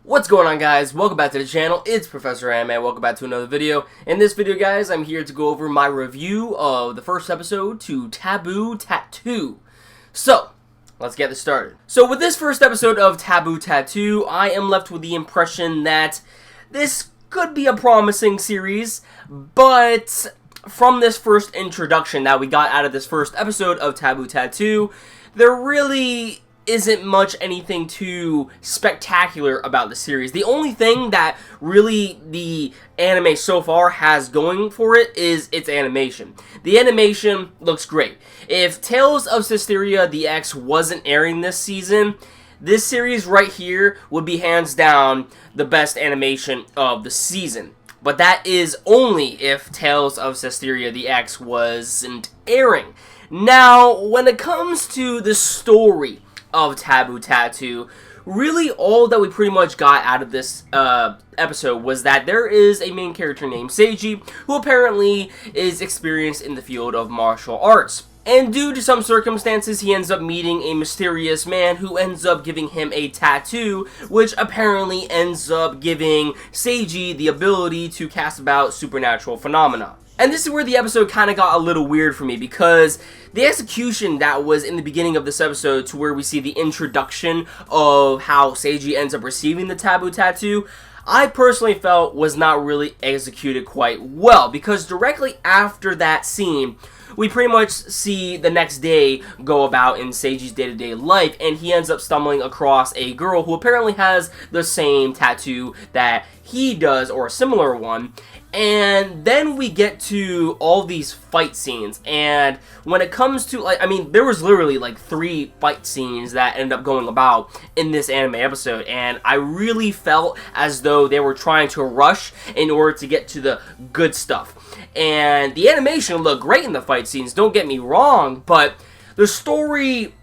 What's going on, guys? Welcome back to the channel. It's Professor Anime. Welcome back to another video. In this video, guys, I'm here to go over my review of the first episode to Taboo Tattoo. So, let's get this started. So, with this first episode of Taboo Tattoo, I am left with the impression that this could be a promising series, but from this first introduction that we got out of this first episode of Taboo Tattoo, there really isn't much anything too spectacular about the series. The only thing that really the anime so far has going for it is its animation. The animation looks great. If Tales of Systeria the X wasn't airing this season, this series right here would be hands down the best animation of the season. But that is only if Tales of Systeria the X wasn't airing. Now, when it comes to the story of Taboo Tattoo, really all that we pretty much got out of this episode was that there is a main character named Seiji who apparently is experienced in the field of martial arts. And due to some circumstances, he ends up meeting a mysterious man who ends up giving him a tattoo, which apparently ends up giving Seiji the ability to cast about supernatural phenomena. And this is where the episode kind of got a little weird for me, because the execution that was in the beginning of this episode to where we see the introduction of how Seiji ends up receiving the Taboo Tattoo, I personally felt was not really executed quite well, because directly after that scene, we pretty much see the next day go about in Seiji's day-to-day life, and he ends up stumbling across a girl who apparently has the same tattoo that he does, or a similar one. And then we get to all these fight scenes, and when it comes to, there was literally 3 fight scenes that ended up going about in this anime episode, and I really felt as though they were trying to rush in order to get to the good stuff. And the animation looked great in the fight scenes, don't get me wrong, but the story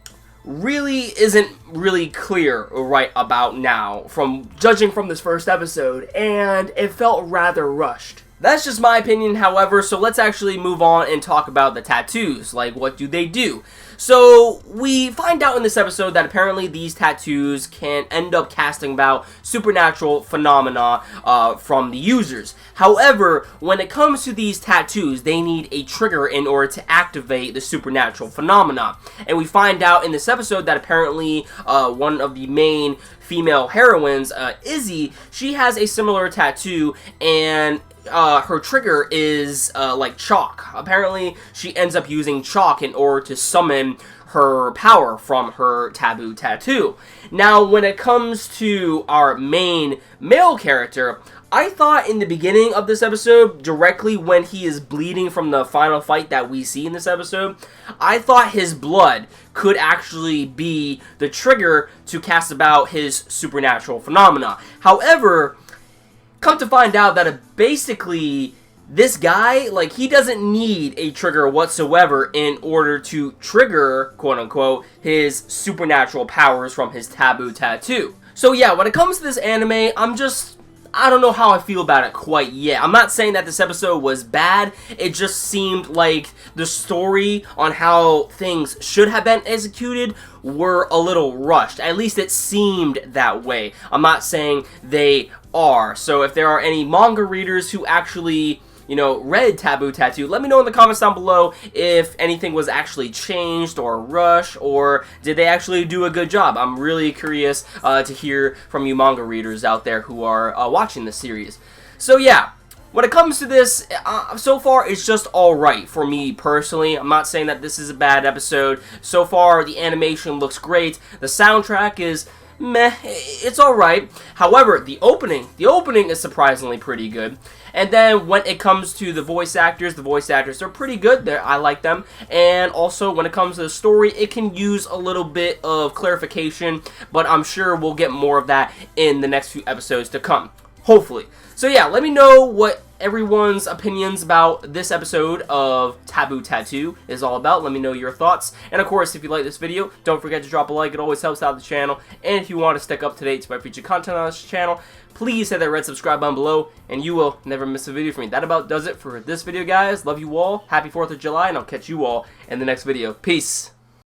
really isn't really clear right about now, from judging from this first episode, and it felt rather rushed. That's just my opinion, however, so let's actually move on and talk about the tattoos. Like, what do they do? So, we find out in this episode that apparently these tattoos can end up casting about supernatural phenomena from the users. However, when it comes to these tattoos, they need a trigger in order to activate the supernatural phenomena. And we find out in this episode that apparently one of the main female heroines, Izzy, she has a similar tattoo, and her trigger is like chalk. Apparently, she ends up using chalk in order to summon her power from her Taboo Tattoo. Now, when it comes to our main male character, I thought in the beginning of this episode, directly when he is bleeding from the final fight that we see in this episode, I thought his blood could actually be the trigger to cast about his supernatural phenomena. However, come to find out that basically this guy, he doesn't need a trigger whatsoever in order to trigger, quote-unquote, his supernatural powers from his Taboo Tattoo. So yeah, when it comes to this anime, I don't know how I feel about it quite yet. I'm not saying that this episode was bad, it just seemed like the story on how things should have been executed were a little rushed. At least it seemed that way. I'm not saying they are. So if there are any manga readers who actually, read Taboo Tattoo, let me know in the comments down below if anything was actually changed or rushed, or did they actually do a good job. I'm really curious to hear from you manga readers out there who are watching this series. So yeah, when it comes to this, so far it's just alright for me personally. I'm not saying that this is a bad episode. So far the animation looks great, the soundtrack is meh, it's alright. However, the opening is surprisingly pretty good. And then when it comes to the voice actors are pretty good. I like them. And also when it comes to the story, it can use a little bit of clarification, but I'm sure we'll get more of that in the next few episodes to come. Hopefully. So yeah, let me know what everyone's opinions about this episode of Taboo Tattoo is all about. Let me know your thoughts. And of course, if you like this video, don't forget to drop a like. It always helps out the channel. And if you want to stick up to date to my future content on this channel, please hit that red subscribe button below, and you will never miss a video from me. That about does it for this video, guys. Love you all. Happy 4th of July, and I'll catch you all in the next video. Peace.